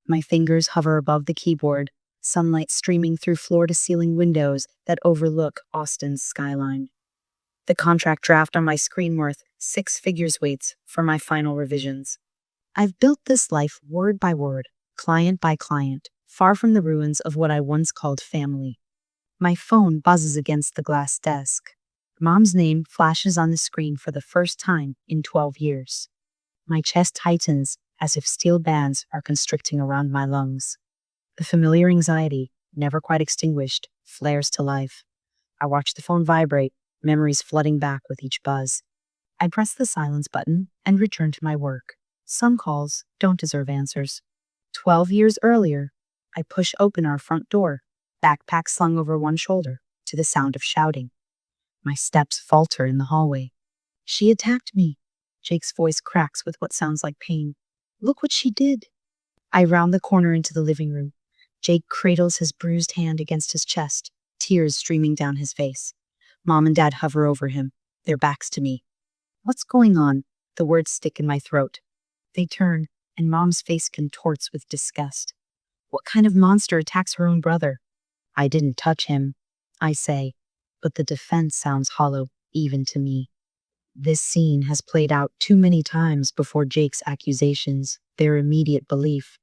My fingers hover above the keyboard, sunlight streaming through floor-to-ceiling windows that overlook Austin's skyline. The contract draft on my screen worth 6 figures waits for my final revisions. I've built this life word by word, client by client, far from the ruins of what I once called family. My phone buzzes against the glass desk. Mom's name flashes on the screen for the first time in 12 years. My chest tightens as if steel bands are constricting around my lungs. The familiar anxiety, never quite extinguished, flares to life. I watch the phone vibrate, memories flooding back with each buzz. I press the silence button and return to my work. Some calls don't deserve answers. 12 years earlier, I push open our front door, backpack slung over one shoulder, to the sound of shouting. My steps falter in the hallway. She attacked me. Jake's voice cracks with what sounds like pain. Look what she did. I round the corner into the living room. Jake cradles his bruised hand against his chest, tears streaming down his face. Mom and Dad hover over him, their backs to me. What's going on? The words stick in my throat. They turn, and Mom's face contorts with disgust. What kind of monster attacks her own brother? I didn't touch him, I say, but the defense sounds hollow, even to me. This scene has played out too many times before Jake's accusations, their immediate belief.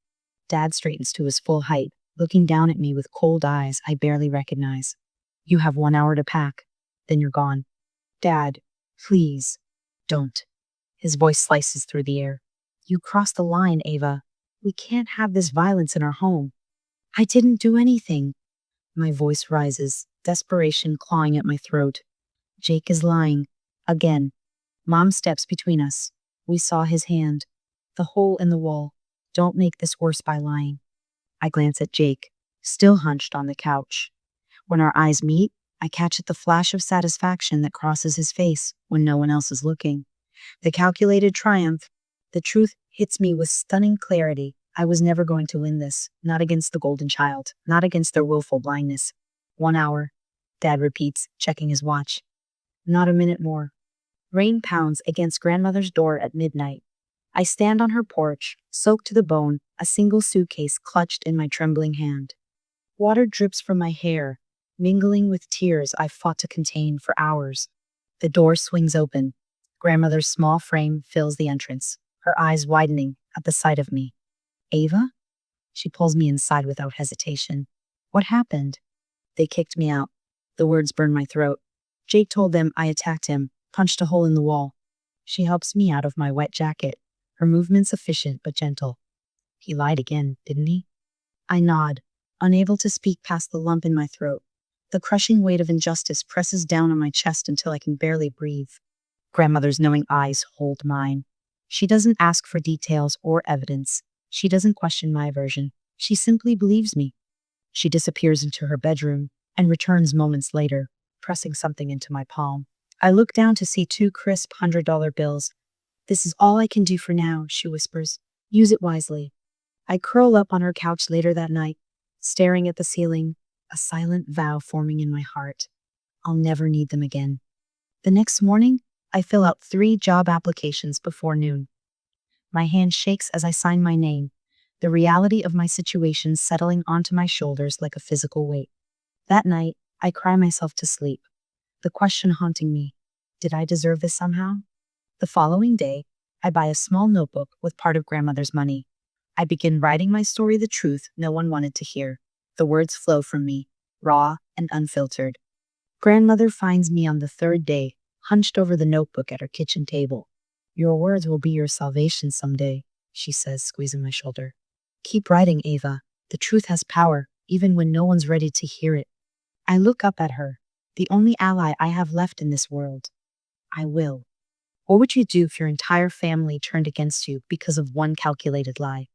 Dad straightens to his full height, looking down at me with cold eyes I barely recognize. You have 1 hour to pack, then you're gone. Dad, please, don't. His voice slices through the air. You crossed the line, Ava. We can't have this violence in our home. I didn't do anything. My voice rises, desperation clawing at my throat. Jake is lying. Again. Mom steps between us. We saw his hand. The hole in the wall. Don't make this worse by lying. I glance at Jake, still hunched on the couch. When our eyes meet, I catch at the flash of satisfaction that crosses his face when no one else is looking. The calculated triumph. The truth hits me with stunning clarity. I was never going to win this, not against the golden child, not against their willful blindness. 1 hour, Dad repeats, checking his watch. Not a minute more. Rain pounds against grandmother's door at midnight. I stand on her porch, soaked to the bone, a single suitcase clutched in my trembling hand. Water drips from my hair, mingling with tears I've fought to contain for hours. The door swings open. Grandmother's small frame fills the entrance, her eyes widening at the sight of me. Ava? She pulls me inside without hesitation. What happened? They kicked me out. The words burn my throat. Jake told them I attacked him, punched a hole in the wall. She helps me out of my wet jacket, her movements efficient but gentle. He lied again, didn't he? I nod, unable to speak past the lump in my throat. The crushing weight of injustice presses down on my chest until I can barely breathe. Grandmother's knowing eyes hold mine. She doesn't ask for details or evidence. She doesn't question my version. She simply believes me. She disappears into her bedroom and returns moments later, pressing something into my palm. I look down to see 2 crisp $100 bills. This is all I can do for now, she whispers. Use it wisely. I curl up on her couch later that night, staring at the ceiling, a silent vow forming in my heart. I'll never need them again. The next morning, I fill out 3 job applications before noon. My hand shakes as I sign my name, the reality of my situation settling onto my shoulders like a physical weight. That night, I cry myself to sleep, the question haunting me, did I deserve this somehow? The following day, I buy a small notebook with part of grandmother's money. I begin writing my story, the truth no one wanted to hear. The words flow from me, raw and unfiltered. Grandmother finds me on the 3rd day, hunched over the notebook at her kitchen table. Your words will be your salvation someday, she says, squeezing my shoulder. Keep writing, Ava. The truth has power, even when no one's ready to hear it. I look up at her, the only ally I have left in this world. I will. What would you do if your entire family turned against you because of one calculated lie?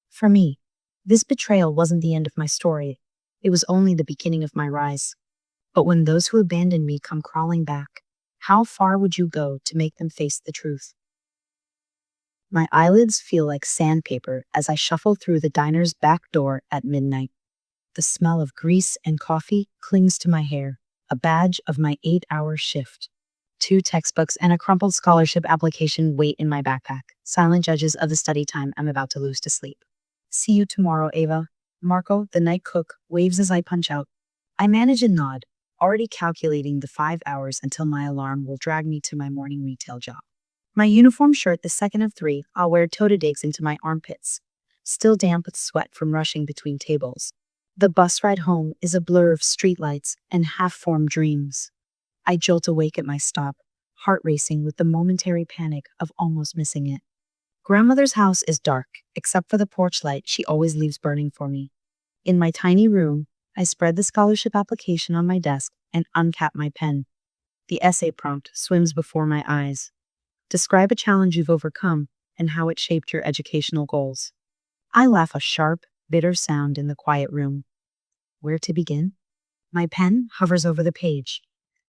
For me, this betrayal wasn't the end of my story. It was only the beginning of my rise. But when those who abandoned me come crawling back, how far would you go to make them face the truth? My eyelids feel like sandpaper as I shuffle through the diner's back door at midnight. The smell of grease and coffee clings to my hair, a badge of my 8-hour shift. 2 textbooks and a crumpled scholarship application wait in my backpack, silent judges of the study time I'm about to lose to sleep. See you tomorrow, Ava. Marco, the night cook, waves as I punch out. I manage a nod, already calculating the 5 hours until my alarm will drag me to my morning retail job. My uniform shirt, the second of three, I'll wear toe digs into my armpits, still damp with sweat from rushing between tables. The bus ride home is a blur of streetlights and half-formed dreams. I jolt awake at my stop, heart racing with the momentary panic of almost missing it. Grandmother's house is dark, except for the porch light she always leaves burning for me. In my tiny room, I spread the scholarship application on my desk and uncap my pen. The essay prompt swims before my eyes. Describe a challenge you've overcome and how it shaped your educational goals. I laugh a sharp, bitter sound in the quiet room. Where to begin? My pen hovers over the page.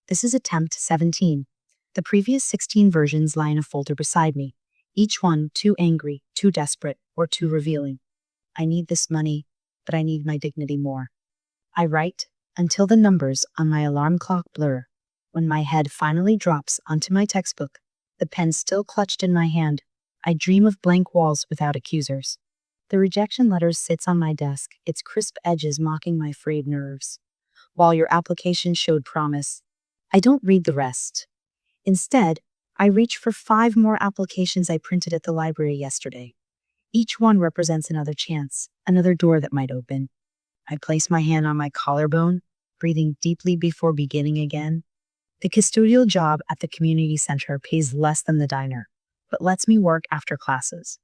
This is attempt 17. The previous 16 versions lie in a folder beside me, each one too angry, too desperate, or too revealing. I need this money, but I need my dignity more. I write until the numbers on my alarm clock blur. When my head finally drops onto my textbook, the pen still clutched in my hand, I dream of blank walls without accusers. The rejection letter sits on my desk, its crisp edges mocking my frayed nerves. While your application showed promise, I don't read the rest. Instead, I reach for 5 more applications I printed at the library yesterday. Each one represents another chance, another door that might open. I place my hand on my collarbone, breathing deeply before beginning again. The custodial job at the community center pays less than the diner, but lets me work after classes.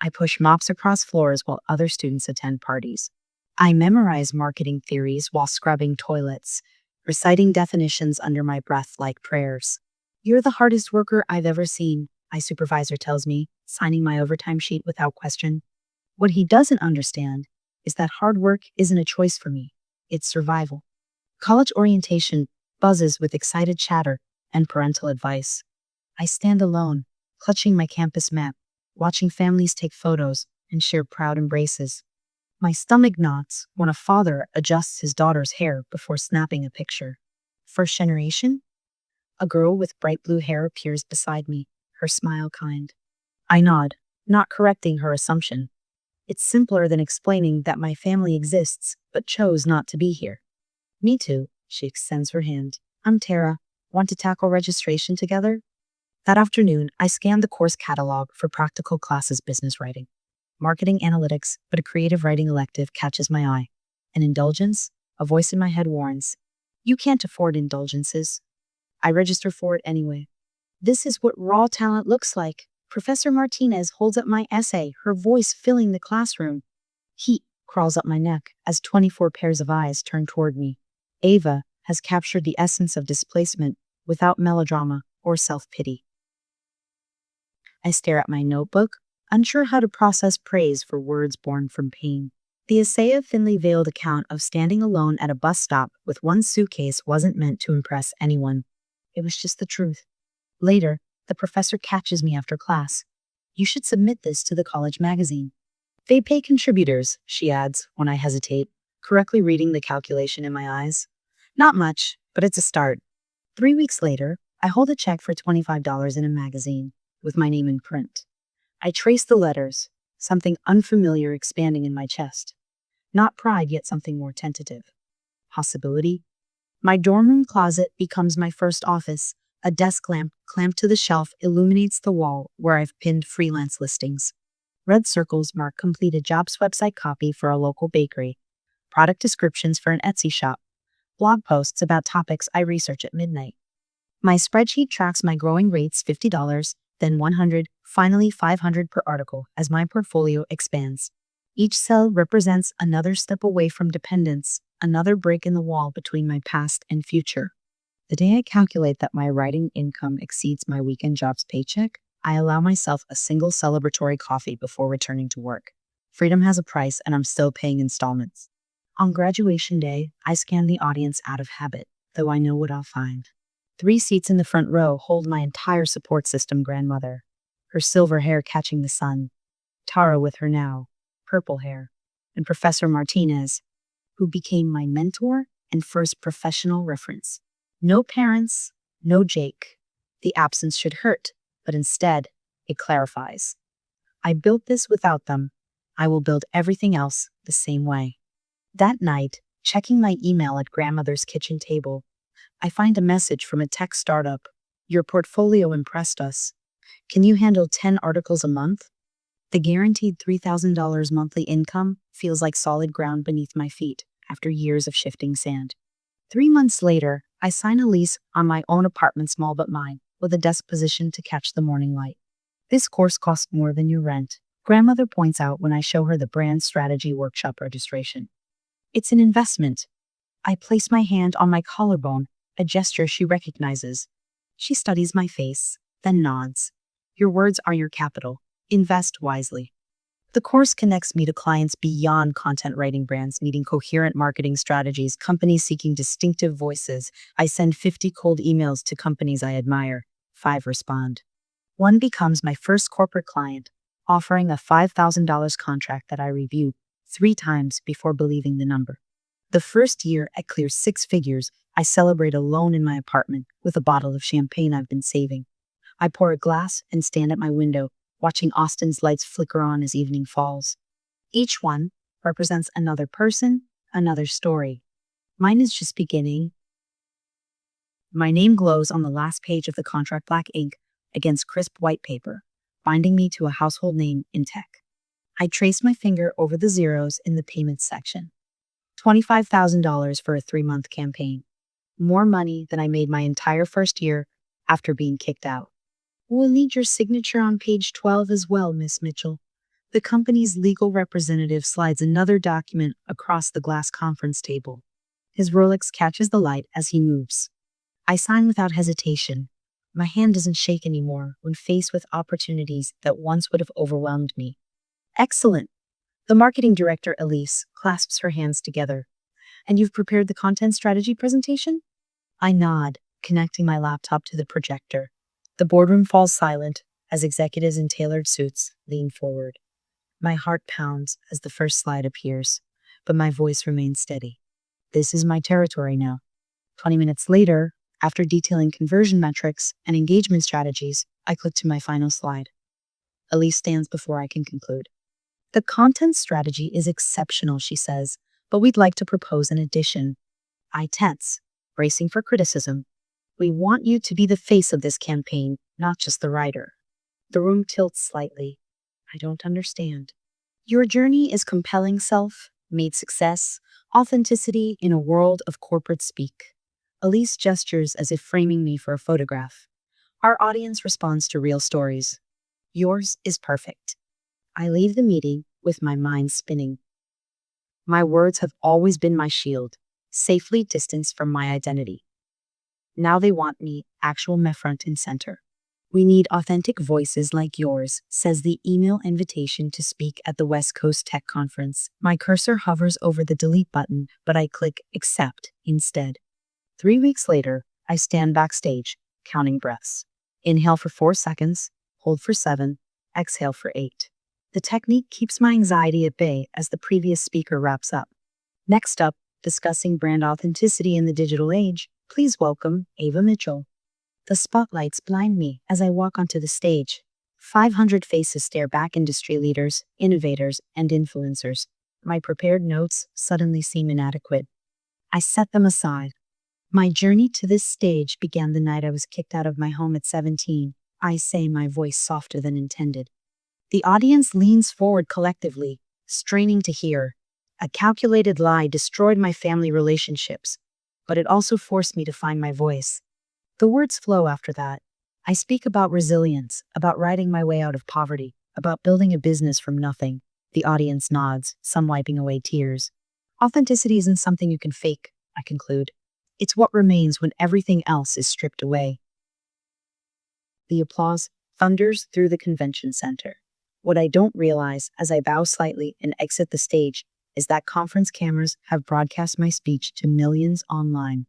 I push mops across floors while other students attend parties. I memorize marketing theories while scrubbing toilets, reciting definitions under my breath like prayers. You're the hardest worker I've ever seen, my supervisor tells me, signing my overtime sheet without question. What he doesn't understand is that hard work isn't a choice for me, it's survival. College orientation buzzes with excited chatter and parental advice. I stand alone, clutching my campus map, watching families take photos and share proud embraces. My stomach knots when a father adjusts his daughter's hair before snapping a picture. First generation? A girl with bright blue hair appears beside me, her smile kind. I nod, not correcting her assumption. It's simpler than explaining that my family exists, but chose not to be here. Me too, she extends her hand. I'm Tara. Want to tackle registration together? That afternoon, I scanned the course catalog for practical classes business writing. Marketing analytics, but a creative writing elective catches my eye. An indulgence? A voice in my head warns. You can't afford indulgences. I register for it anyway. This is what raw talent looks like. Professor Martinez holds up my essay, her voice filling the classroom. Heat crawls up my neck as 24 pairs of eyes turn toward me. Ava has captured the essence of displacement without melodrama or self-pity. I stare at my notebook, unsure how to process praise for words born from pain. The essay, a thinly veiled account of standing alone at a bus stop with one suitcase, wasn't meant to impress anyone. It was just the truth. Later, the professor catches me after class. You should submit this to the college magazine. They pay contributors, she adds when I hesitate, correctly reading the calculation in my eyes. Not much, but it's a start. 3 weeks later, I hold a check for $25 in a magazine, with my name in print. I trace the letters, something unfamiliar expanding in my chest. Not pride, yet something more tentative. Possibility? My dorm room closet becomes my first office. A desk lamp clamped to the shelf illuminates the wall where I've pinned freelance listings. Red circles mark completed jobs website copy for a local bakery, product descriptions for an Etsy shop, blog posts about topics I research at midnight. My spreadsheet tracks my growing rates: $50, then $100, finally $500 per article as my portfolio expands. Each cell represents another step away from dependence, another break in the wall between my past and future. The day I calculate that my writing income exceeds my weekend job's paycheck, I allow myself a single celebratory coffee before returning to work. Freedom has a price, and I'm still paying installments. On graduation day, I scan the audience out of habit, though I know what I'll find. 3 seats in the front row hold my entire support system grandmother, her silver hair catching the sun, Tara with her now purple hair, and Professor Martinez, who became my mentor and first professional reference. No parents, no Jake. The absence should hurt, but instead, it clarifies. I built this without them. I will build everything else the same way. That night, checking my email at grandmother's kitchen table, I find a message from a tech startup. Your portfolio impressed us. Can you handle 10 articles a month? The guaranteed $3,000 monthly income feels like solid ground beneath my feet after years of shifting sand. 3 months later, I sign a lease on my own apartment, small but mine, with a desk position to catch the morning light. This course costs more than your rent, grandmother points out when I show her the brand strategy workshop registration. It's an investment. I place my hand on my collarbone, a gesture she recognizes. She studies my face, then nods. Your words are your capital. Invest wisely. The course connects me to clients beyond content writing, brands needing coherent marketing strategies, companies seeking distinctive voices. I send 50 cold emails to companies I admire. 5 respond. One becomes my first corporate client, offering a $5,000 contract that I reviewed 3 times before believing the number. The first year I clear 6 figures, I celebrate alone in my apartment with a bottle of champagne I've been saving. I pour a glass and stand at my window, watching Austin's lights flicker on as evening falls. Each one represents another person, another story. Mine is just beginning. My name glows on the last page of the contract, black ink against crisp white paper, binding me to a household name in tech. I trace my finger over the zeros in the payments section. $25,000 for a 3-month campaign. More money than I made my entire first year after being kicked out. We'll need your signature on page 12 as well, Miss Mitchell. The company's legal representative slides another document across the glass conference table. His Rolex catches the light as he moves. I sign without hesitation. My hand doesn't shake anymore when faced with opportunities that once would have overwhelmed me. Excellent. The marketing director, Elise, clasps her hands together. And you've prepared the content strategy presentation? I nod, connecting my laptop to the projector. The boardroom falls silent as executives in tailored suits lean forward. My heart pounds as the first slide appears, but my voice remains steady. This is my territory now. 20 minutes later, after detailing conversion metrics and engagement strategies, I click to my final slide. Elise stands before I can conclude. The content strategy is exceptional, she says, but we'd like to propose an addition. I tense, bracing for criticism. We want you to be the face of this campaign, not just the writer. The room tilts slightly. I don't understand. Your journey is compelling self-made success, authenticity in a world of corporate speak. Elise gestures as if framing me for a photograph. Our audience responds to real stories. Yours is perfect. I leave the meeting with my mind spinning. My words have always been my shield, safely distanced from my identity. Now they want me actual front and center. We need authentic voices like yours, says the email invitation to speak at the West Coast Tech Conference. My cursor hovers over the delete button, but I click accept instead. 3 weeks later, I stand backstage, counting breaths. Inhale for 4 seconds, hold for 7, exhale for 8. The technique keeps my anxiety at bay as the previous speaker wraps up. Next up, discussing brand authenticity in the digital age, please welcome Ava Mitchell. The spotlights blind me as I walk onto the stage. 500 faces stare back, industry leaders, innovators, and influencers. My prepared notes suddenly seem inadequate. I set them aside. My journey to this stage began the night I was kicked out of my home at 17. I say, my voice softer than intended. The audience leans forward collectively, straining to hear. A calculated lie destroyed my family relationships, but it also forced me to find my voice. The words flow after that. I speak about resilience, about riding my way out of poverty, about building a business from nothing. The audience nods, some wiping away tears. Authenticity isn't something you can fake, I conclude. It's what remains when everything else is stripped away. The applause thunders through the convention center. What I don't realize as I bow slightly and exit the stage is that conference cameras have broadcast my speech to millions online.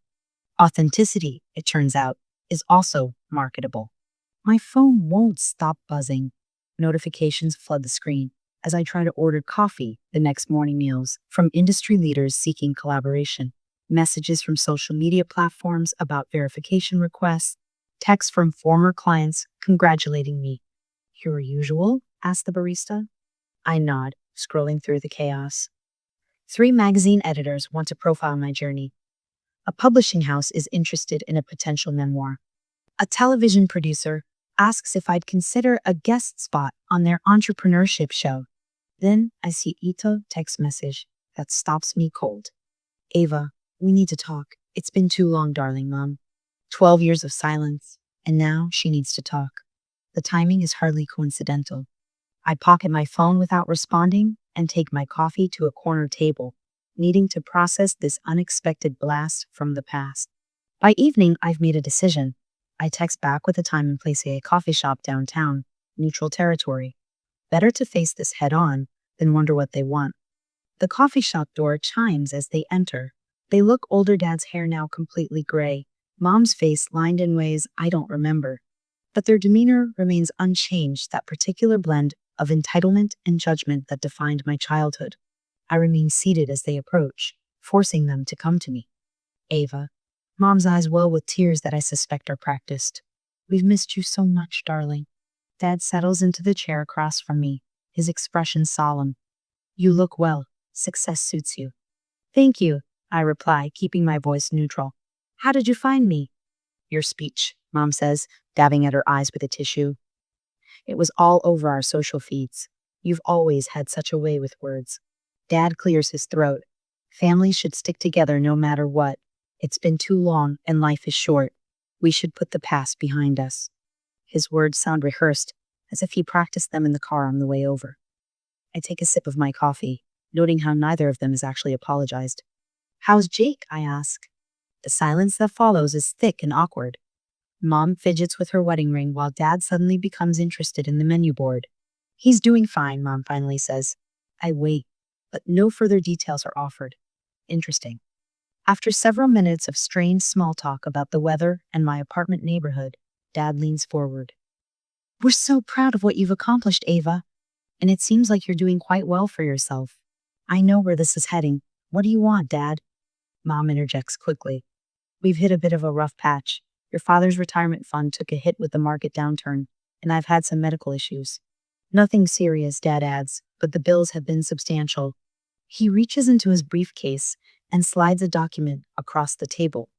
Authenticity, it turns out, is also marketable. My phone won't stop buzzing. Notifications flood the screen as I try to order coffee, the next morning meals from industry leaders seeking collaboration, messages from social media platforms about verification requests, texts from former clients congratulating me. Your usual? Asked the barista. I nod, scrolling through the chaos. 3 magazine editors want to profile my journey. A publishing house is interested in a potential memoir. A television producer asks if I'd consider a guest spot on their entrepreneurship show. Then I see Ito text message that stops me cold. Ava, we need to talk. It's been too long, darling mom. 12 years of silence, and now she needs to talk. The timing is hardly coincidental. I pocket my phone without responding and take my coffee to a corner table, needing to process this unexpected blast from the past. By evening, I've made a decision. I text back with a time and place at a coffee shop downtown, neutral territory. Better to face this head on than wonder what they want. The coffee shop door chimes as they enter. They look older, dad's hair now completely gray, mom's face lined in ways I don't remember. But their demeanor remains unchanged, that particular blend of entitlement and judgment that defined my childhood. I remain seated as they approach, forcing them to come to me. Ava. Mom's eyes well with tears that I suspect are practiced. We've missed you so much, darling. Dad settles into the chair across from me, his expression solemn. You look well. Success suits you. Thank you, I reply, keeping my voice neutral. How did you find me? Your speech, Mom says, dabbing at her eyes with a tissue. It was all over our social feeds. You've always had such a way with words. Dad clears his throat. Families should stick together no matter what. It's been too long and life is short. We should put the past behind us. His words sound rehearsed, as if he practiced them in the car on the way over. I take a sip of my coffee, noting how neither of them has actually apologized. How's Jake? I ask. The silence that follows is thick and awkward. Mom fidgets with her wedding ring while Dad suddenly becomes interested in the menu board. He's doing fine, Mom finally says. I wait, but no further details are offered. Interesting. After several minutes of strained small talk about the weather and my apartment neighborhood, Dad leans forward. We're so proud of what you've accomplished, Ava. And it seems like you're doing quite well for yourself. I know where this is heading. What do you want, Dad? Mom interjects quickly. We've hit a bit of a rough patch. Your father's retirement fund took a hit with the market downturn, and I've had some medical issues. Nothing serious, Dad adds, but the bills have been substantial. He reaches into his briefcase and slides a document across the table.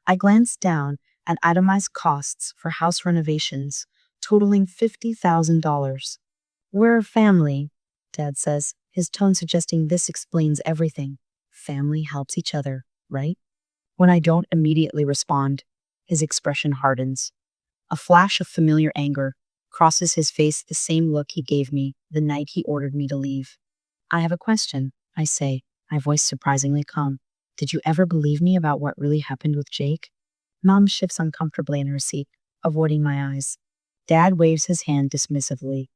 I glance down at itemized costs for house renovations, totaling $50,000. We're a family, Dad says, his tone suggesting this explains everything. Family helps each other, right? When I don't immediately respond, his expression hardens. A flash of familiar anger crosses his face, the same look he gave me the night he ordered me to leave. I have a question, I say, my voice surprisingly calm. Did you ever believe me about what really happened with Jake? Mom shifts uncomfortably in her seat, avoiding my eyes. Dad waves his hand dismissively.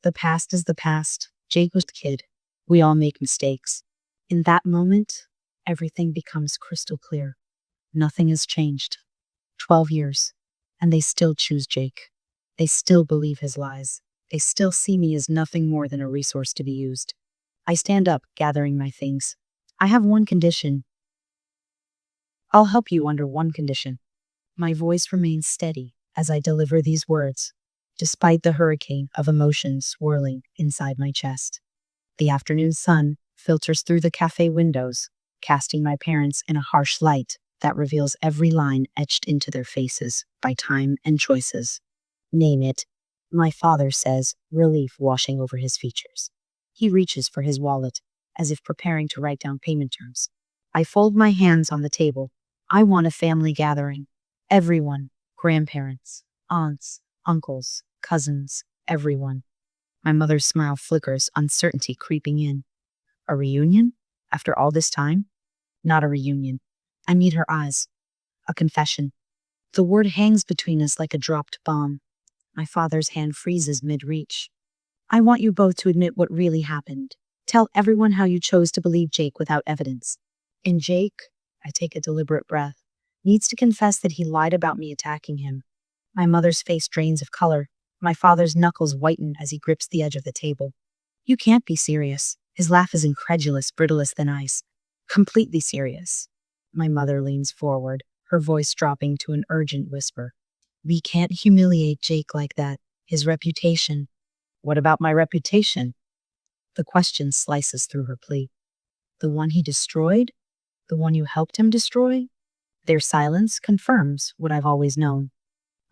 The past is the past. Jake was a kid. We all make mistakes. In that moment, everything becomes crystal clear. Nothing has changed. 12 years, and they still choose Jake. They still believe his lies. They still see me as nothing more than a resource to be used. I stand up, gathering my things. I have one condition. I'll help you under one condition. My voice remains steady as I deliver these words, despite the hurricane of emotions swirling inside my chest. The afternoon sun filters through the cafe windows, casting my parents in a harsh light that reveals every line etched into their faces by time and choices. Name it, my father says, relief washing over his features. He reaches for his wallet, as if preparing to write down payment terms. I fold my hands on the table. I want a family gathering. Everyone, grandparents, aunts, uncles, cousins, everyone. My mother's smile flickers, uncertainty creeping in. A reunion? After all this time? Not a reunion. I meet her eyes. A confession. The word hangs between us like a dropped bomb. My father's hand freezes mid-reach. I want you both to admit what really happened. Tell everyone how you chose to believe Jake without evidence. And Jake, I take a deliberate breath, needs to confess that he lied about me attacking him. My mother's face drains of color. My father's knuckles whiten as he grips the edge of the table. You can't be serious. His laugh is incredulous, brittlest than ice. Completely serious. My mother leans forward, her voice dropping to an urgent whisper. We can't humiliate Jake like that. His reputation. What about my reputation? The question slices through her plea. The one he destroyed? The one you helped him destroy? Their silence confirms what I've always known.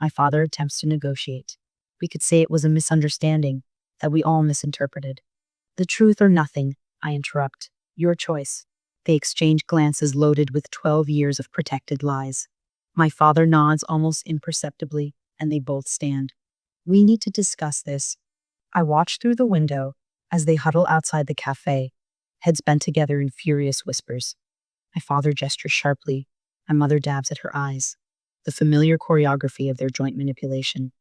My father attempts to negotiate. We could say it was a misunderstanding, that we all misinterpreted. The truth or nothing, I interrupt. Your choice. They exchange glances loaded with 12 years of protected lies. My father nods almost imperceptibly, and they both stand. We need to discuss this. I watch through the window as they huddle outside the cafe, heads bent together in furious whispers. My father gestures sharply. My mother dabs at her eyes. The familiar choreography of their joint manipulation.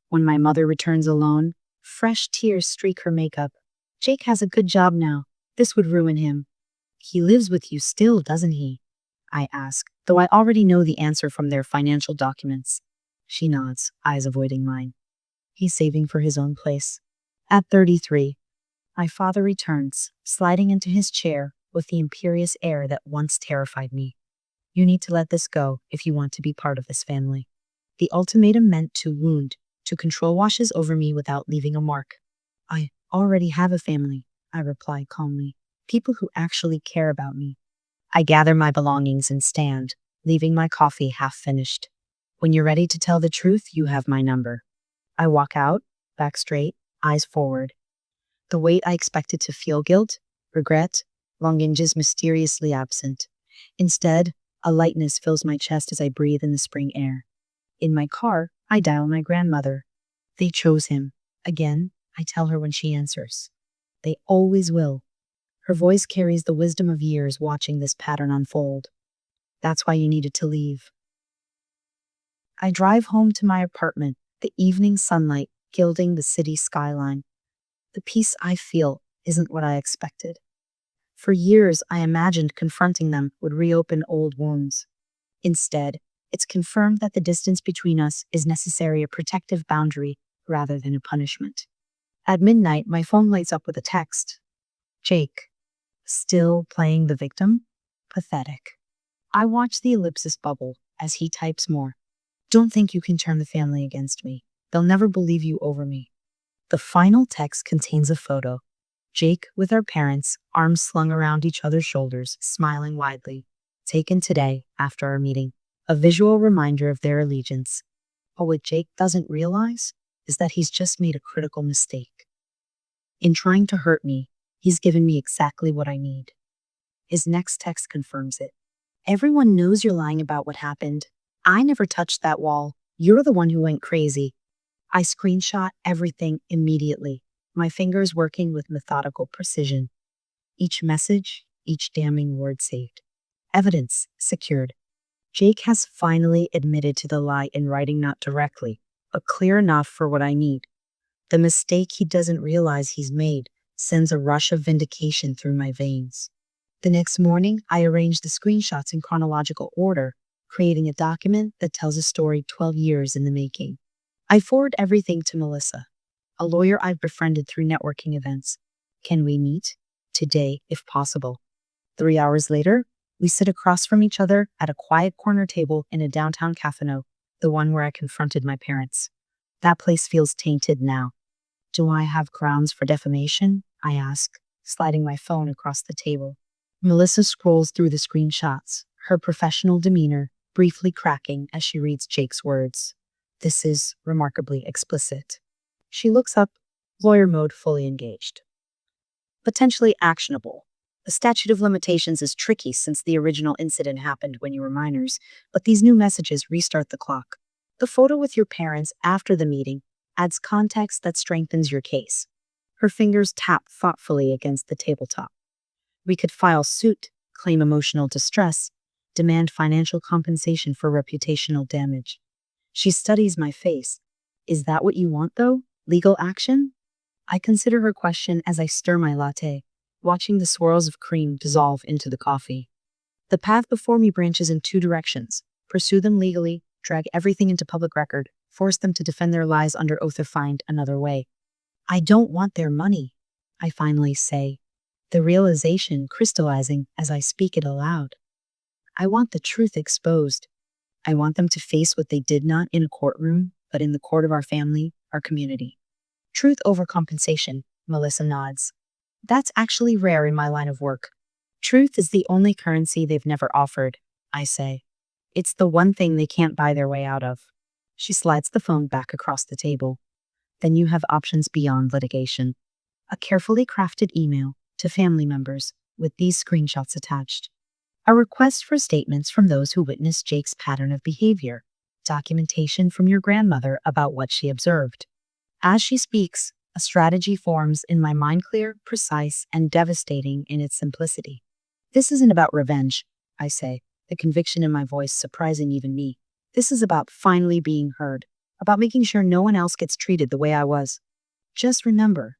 When my mother returns alone, fresh tears streak her makeup. Jake has a good job now. This would ruin him. He lives with you still, doesn't he? I ask, though I already know the answer from their financial documents. She nods, eyes avoiding mine. He's saving for his own place. At 33, my father returns, sliding into his chair with the imperious air that once terrified me. You need to let this go if you want to be part of this family. The ultimatum meant to wound, to control washes over me without leaving a mark. I already have a family, I reply calmly. People who actually care about me. I gather my belongings and stand, leaving my coffee half finished. When you're ready to tell the truth, you have my number. I walk out, back straight, eyes forward. The weight I expected to feel guilt, regret, longing is mysteriously absent. Instead, a lightness fills my chest as I breathe in the spring air. In my car, I dial my grandmother. They chose him. Again, I tell her when she answers. They always will. Her voice carries the wisdom of years watching this pattern unfold. That's why you needed to leave. I drive home to my apartment, the evening sunlight gilding the city skyline. The peace I feel isn't what I expected. For years, I imagined confronting them would reopen old wounds. Instead, it's confirmed that the distance between us is necessarily a protective boundary rather than a punishment. At midnight, my phone lights up with a text. Jake. Still playing the victim? Pathetic. I watch the ellipsis bubble as he types more. Don't think you can turn the family against me. They'll never believe you over me. The final text contains a photo. Jake with our parents, arms slung around each other's shoulders, smiling widely. Taken today, after our meeting. A visual reminder of their allegiance. But what Jake doesn't realize is that he's just made a critical mistake. In trying to hurt me, he's given me exactly what I need. His next text confirms it. Everyone knows you're lying about what happened. I never touched that wall. You're the one who went crazy. I screenshot everything immediately, my fingers working with methodical precision. Each message, each damning word saved. Evidence secured. Jake has finally admitted to the lie in writing, not directly, but clear enough for what I need. The mistake he doesn't realize he's made sends a rush of vindication through my veins. The next morning, I arrange the screenshots in chronological order, creating a document that tells a story 12 years in the making. I forward everything to Melissa, a lawyer I've befriended through networking events. Can we meet? Today, if possible. 3 hours later, we sit across from each other at a quiet corner table in a downtown café, the one where I confronted my parents. That place feels tainted now. Do I have grounds for defamation? I ask, sliding my phone across the table. Melissa scrolls through the screenshots, her professional demeanor briefly cracking as she reads Jake's words. This is remarkably explicit. She looks up, lawyer mode fully engaged. Potentially actionable. The statute of limitations is tricky since the original incident happened when you were minors, but these new messages restart the clock. The photo with your parents after the meeting adds context that strengthens your case. Her fingers tap thoughtfully against the tabletop. We could file suit, claim emotional distress, demand financial compensation for reputational damage. She studies my face. Is that what you want, though? Legal action? I consider her question as I stir my latte, watching the swirls of cream dissolve into the coffee. The path before me branches in two directions. Pursue them legally, drag everything into public record, force them to defend their lies under oath, or find another way. I don't want their money, I finally say, the realization crystallizing as I speak it aloud. I want the truth exposed. I want them to face what they did not in a courtroom, but in the court of our family, our community. Truth over compensation, Melissa nods. That's actually rare in my line of work. Truth is the only currency they've never offered, I say. It's the one thing they can't buy their way out of. She slides the phone back across the table. Then you have options beyond litigation. A carefully crafted email to family members with these screenshots attached. A request for statements from those who witnessed Jake's pattern of behavior. Documentation from your grandmother about what she observed. As she speaks, a strategy forms in my mind, clear, precise, and devastating in its simplicity. This isn't about revenge, I say, the conviction in my voice surprising even me. This is about finally being heard, about making sure no one else gets treated the way I was. Just remember,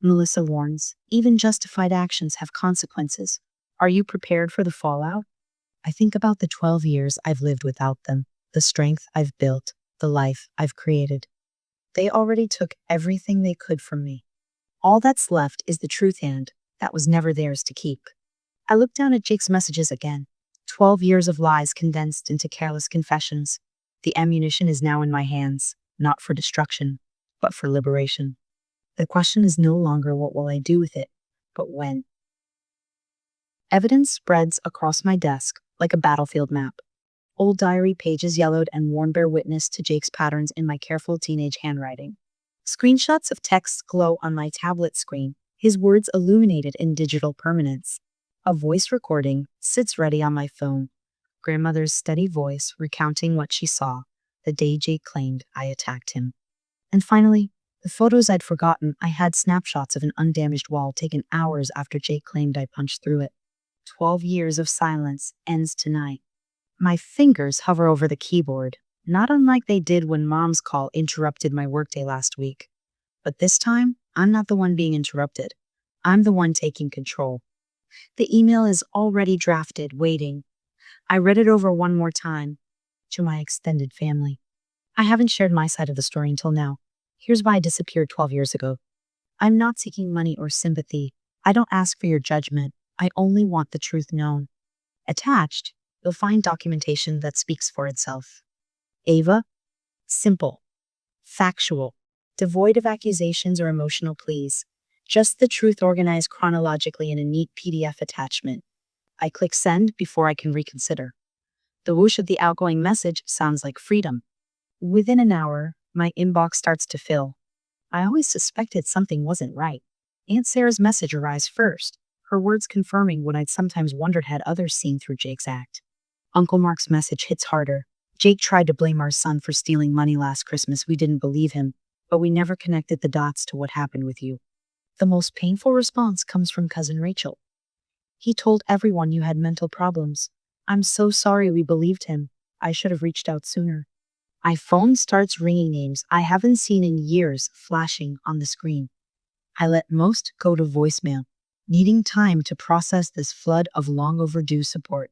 Melissa warns, even justified actions have consequences. Are you prepared for the fallout? I think about the 12 years I've lived without them, the strength I've built, the life I've created. They already took everything they could from me. All that's left is the truth, and that was never theirs to keep. I look down at Jake's messages again. 12 years of lies condensed into careless confessions. The ammunition is now in my hands, not for destruction, but for liberation. The question is no longer what will I do with it, but when. Evidence spreads across my desk like a battlefield map. Old diary pages yellowed and worn bear witness to Jake's patterns in my careful teenage handwriting. Screenshots of texts glow on my tablet screen, his words illuminated in digital permanence. A voice recording sits ready on my phone. Grandmother's steady voice recounting what she saw the day Jake claimed I attacked him. And finally, the photos I'd forgotten. I had snapshots of an undamaged wall taken hours after Jake claimed I punched through it. 12 years of silence ends tonight. My fingers hover over the keyboard, not unlike they did when Mom's call interrupted my workday last week. But this time, I'm not the one being interrupted. I'm the one taking control. The email is already drafted, waiting. I read it over one more time. To my extended family. I haven't shared my side of the story until now. Here's why I disappeared 12 years ago. I'm not seeking money or sympathy. I don't ask for your judgment. I only want the truth known. Attached, you'll find documentation that speaks for itself. Ava, simple, factual, devoid of accusations or emotional pleas. Just the truth organized chronologically in a neat PDF attachment. I click send before I can reconsider. The whoosh of the outgoing message sounds like freedom. Within an hour, my inbox starts to fill. I always suspected something wasn't right. Aunt Sarah's message arrives first, her words confirming what I'd sometimes wondered had others seen through Jake's act. Uncle Mark's message hits harder. Jake tried to blame our son for stealing money last Christmas. We didn't believe him, but we never connected the dots to what happened with you. The most painful response comes from Cousin Rachel. He told everyone you had mental problems. I'm so sorry we believed him. I should have reached out sooner. My phone starts ringing, names I haven't seen in years flashing on the screen. I let most go to voicemail, needing time to process this flood of long overdue support.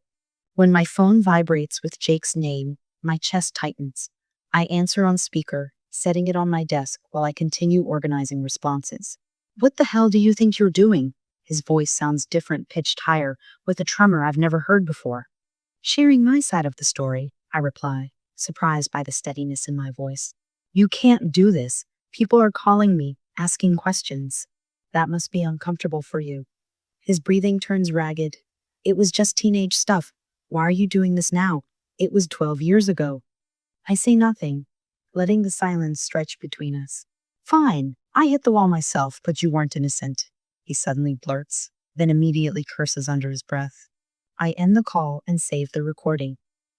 When my phone vibrates with Jake's name, my chest tightens. I answer on speaker, setting it on my desk while I continue organizing responses. What the hell do you think you're doing? His voice sounds different, pitched higher, with a tremor I've never heard before. Sharing my side of the story, I reply, surprised by the steadiness in my voice. You can't do this. People are calling me, asking questions. That must be uncomfortable for you. His breathing turns ragged. It was just teenage stuff. Why are you doing this now? It was 12 years ago. I say nothing, letting the silence stretch between us. Fine, I hit the wall myself, but you weren't innocent, he suddenly blurts, then immediately curses under his breath. I end the call and save the recording.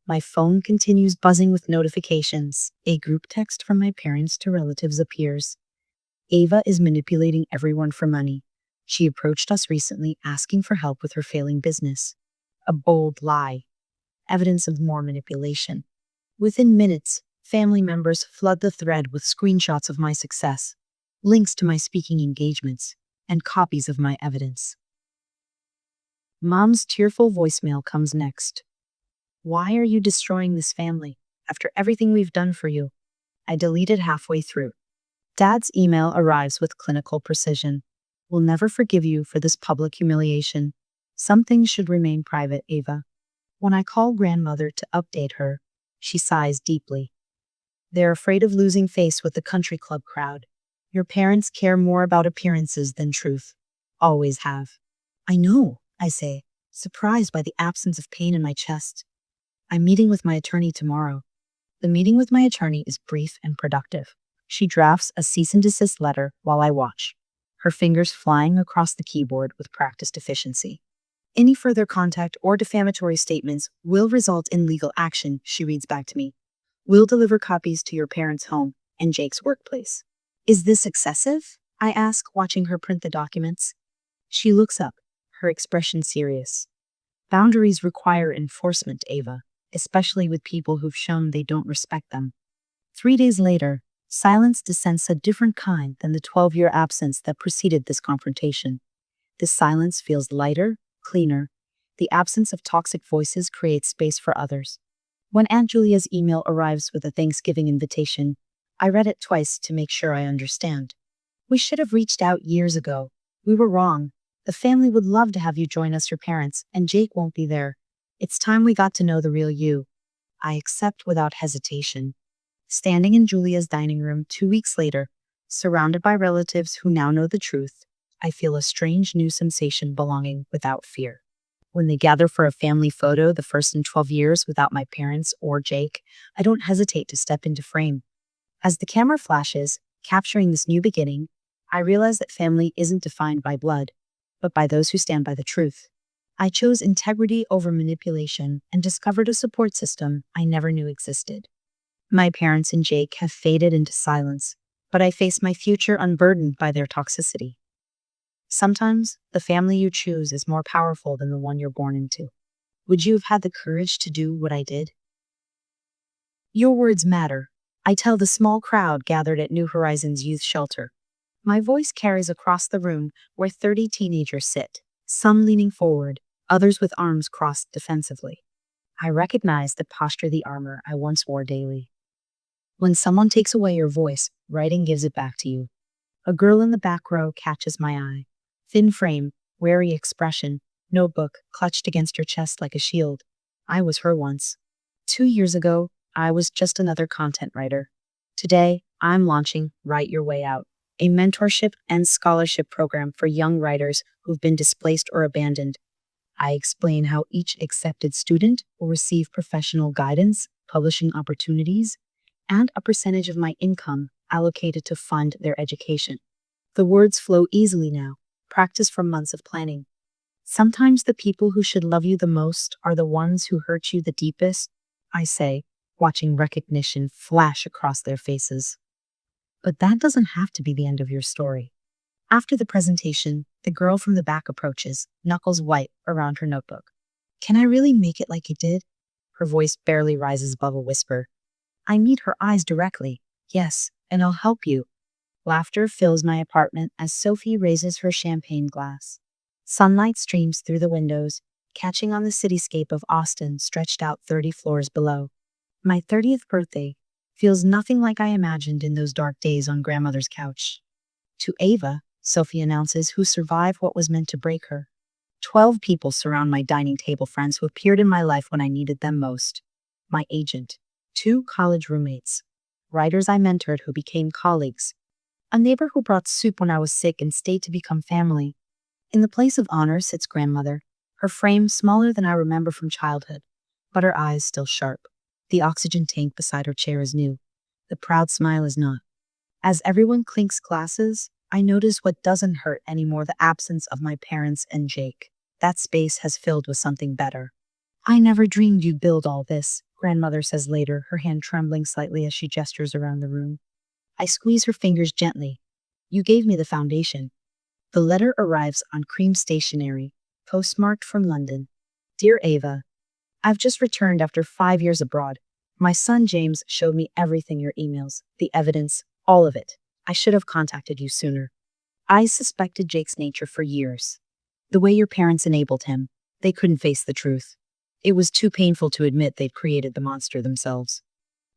My phone continues buzzing with notifications. A group text from my parents to relatives appears. Ava is manipulating everyone for money. She approached us recently asking for help with her failing business. A bold lie. Evidence of more manipulation. Within minutes, family members flood the thread with screenshots of my success, links to my speaking engagements, and copies of my evidence. Mom's tearful voicemail comes next. Why are you destroying this family after everything we've done for you? I delete it halfway through. Dad's email arrives with clinical precision. We'll never forgive you for this public humiliation. Some things should remain private, Ava. When I call grandmother to update her, she sighs deeply. They're afraid of losing face with the country club crowd. Your parents care more about appearances than truth. Always have. I know, I say, surprised by the absence of pain in my chest. I'm meeting with my attorney tomorrow. The meeting with my attorney is brief and productive. She drafts a cease and desist letter while I watch, her fingers flying across the keyboard with practiced efficiency. Any further contact or defamatory statements will result in legal action, she reads back to me. We'll deliver copies to your parents' home and Jake's workplace. Is this excessive? I ask, watching her print the documents. She looks up, her expression serious. Boundaries require enforcement, Ava, especially with people who've shown they don't respect them. 3 days later, silence descends a different kind than the 12-year absence that preceded this confrontation. This silence feels lighter, cleaner. The absence of toxic voices creates space for others. When Aunt Julia's email arrives with a Thanksgiving invitation, I read it twice to make sure I understand. We should have reached out years ago. We were wrong. The family would love to have you join us, your parents, and Jake won't be there. It's time we got to know the real you. I accept without hesitation. Standing in Julia's dining room 2 weeks later, surrounded by relatives who now know the truth, I feel a strange new sensation belonging without fear. When they gather for a family photo, the first in 12 years without my parents or Jake, I don't hesitate to step into frame. As the camera flashes, capturing this new beginning, I realize that family isn't defined by blood, but by those who stand by the truth. I chose integrity over manipulation and discovered a support system I never knew existed. My parents and Jake have faded into silence, but I face my future unburdened by their toxicity. Sometimes the family you choose is more powerful than the one you're born into. Would you have had the courage to do what I did? Your words matter, I tell the small crowd gathered at New Horizons Youth Shelter. My voice carries across the room where 30 teenagers sit, some leaning forward, others with arms crossed defensively. I recognize the posture, the armor I once wore daily. When someone takes away your voice, writing gives it back to you. A girl in the back row catches my eye. Thin frame, wary expression, notebook clutched against her chest like a shield. I was her once. 2 years ago, I was just another content writer. Today, I'm launching Write Your Way Out, a mentorship and scholarship program for young writers who've been displaced or abandoned. I explain how each accepted student will receive professional guidance, publishing opportunities, and a percentage of my income allocated to fund their education. The words flow easily now, practiced from months of planning. Sometimes the people who should love you the most are the ones who hurt you the deepest, I say, watching recognition flash across their faces. But that doesn't have to be the end of your story. After the presentation, the girl from the back approaches, knuckles white around her notebook. Can I really make it like you did? Her voice barely rises above a whisper. I meet her eyes directly. Yes, and I'll help you. Laughter fills my apartment as Sophie raises her champagne glass. Sunlight streams through the windows, catching on the cityscape of Austin stretched out 30 floors below. My 30th birthday feels nothing like I imagined in those dark days on grandmother's couch. To Ava, Sophie announces, who survived what was meant to break her. 12 people surround my dining table, friends who appeared in my life when I needed them most. My agent, 2 college roommates, writers I mentored who became colleagues, a neighbor who brought soup when I was sick and stayed to become family. In the place of honor sits grandmother, her frame smaller than I remember from childhood, but her eyes still sharp. The oxygen tank beside her chair is new. The proud smile is not. As everyone clinks glasses, I notice what doesn't hurt anymore: the absence of my parents and Jake. That space has filled with something better. I never dreamed you'd build all this, grandmother says later, her hand trembling slightly as she gestures around the room. I squeeze her fingers gently. You gave me the foundation. The letter arrives on cream stationery, postmarked from London. Dear Ava, I've just returned after 5 years abroad. My son James showed me everything, your emails, the evidence, all of it. I should have contacted you sooner. I suspected Jake's nature for years. The way your parents enabled him, they couldn't face the truth. It was too painful to admit they'd created the monster themselves.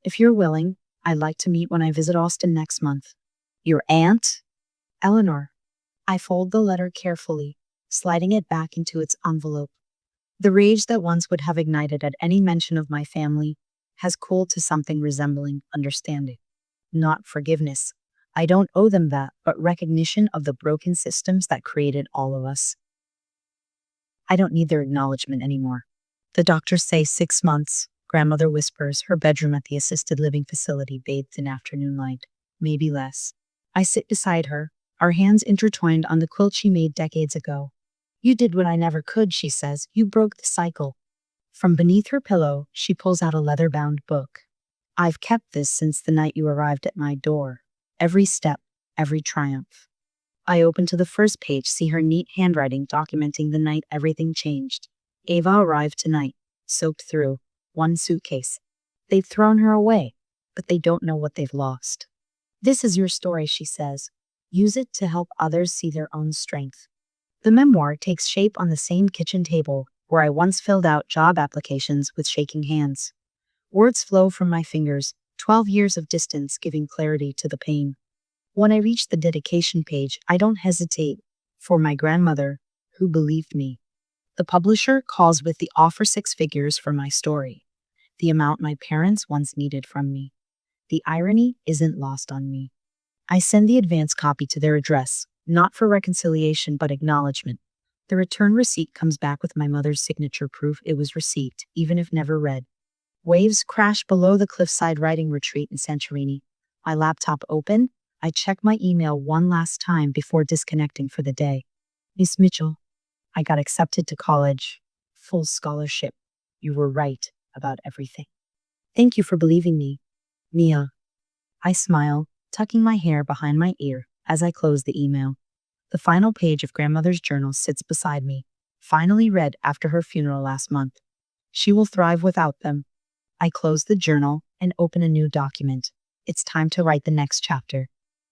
If you're willing, I'd like to meet when I visit Austin next month. Your aunt? Eleanor. I fold the letter carefully, sliding it back into its envelope. The rage that once would have ignited at any mention of my family has cooled to something resembling understanding. Not forgiveness. I don't owe them that, but recognition of the broken systems that created all of us. I don't need their acknowledgement anymore. The doctors say 6 months, grandmother whispers, her bedroom at the assisted living facility bathed in afternoon light. Maybe less. I sit beside her, our hands intertwined on the quilt she made decades ago. You did what I never could, she says. You broke the cycle. From beneath her pillow, she pulls out a leather-bound book. I've kept this since the night you arrived at my door. Every step, every triumph. I open to the first page, see her neat handwriting documenting the night everything changed. Ava arrived tonight, soaked through, one suitcase. They've thrown her away, but they don't know what they've lost. This is your story, she says. Use it to help others see their own strength. The memoir takes shape on the same kitchen table where I once filled out job applications with shaking hands. Words flow from my fingers, 12 years of distance giving clarity to the pain. When I reach the dedication page, I don't hesitate. For my grandmother, who believed me. The publisher calls with the offer 6 figures for my story, the amount my parents once needed from me. The irony isn't lost on me. I send the advance copy to their address, not for reconciliation but acknowledgement. The return receipt comes back with my mother's signature, proof it was received, even if never read. Waves crash below the cliffside riding retreat in Santorini. My laptop open, I check my email one last time before disconnecting for the day. Miss Mitchell, I got accepted to college. Full scholarship. You were right about everything. Thank you for believing me. Mia. I smile, tucking my hair behind my ear as I close the email. The final page of grandmother's journal sits beside me, finally read after her funeral last month. She will thrive without them. I close the journal and open a new document. It's time to write the next chapter.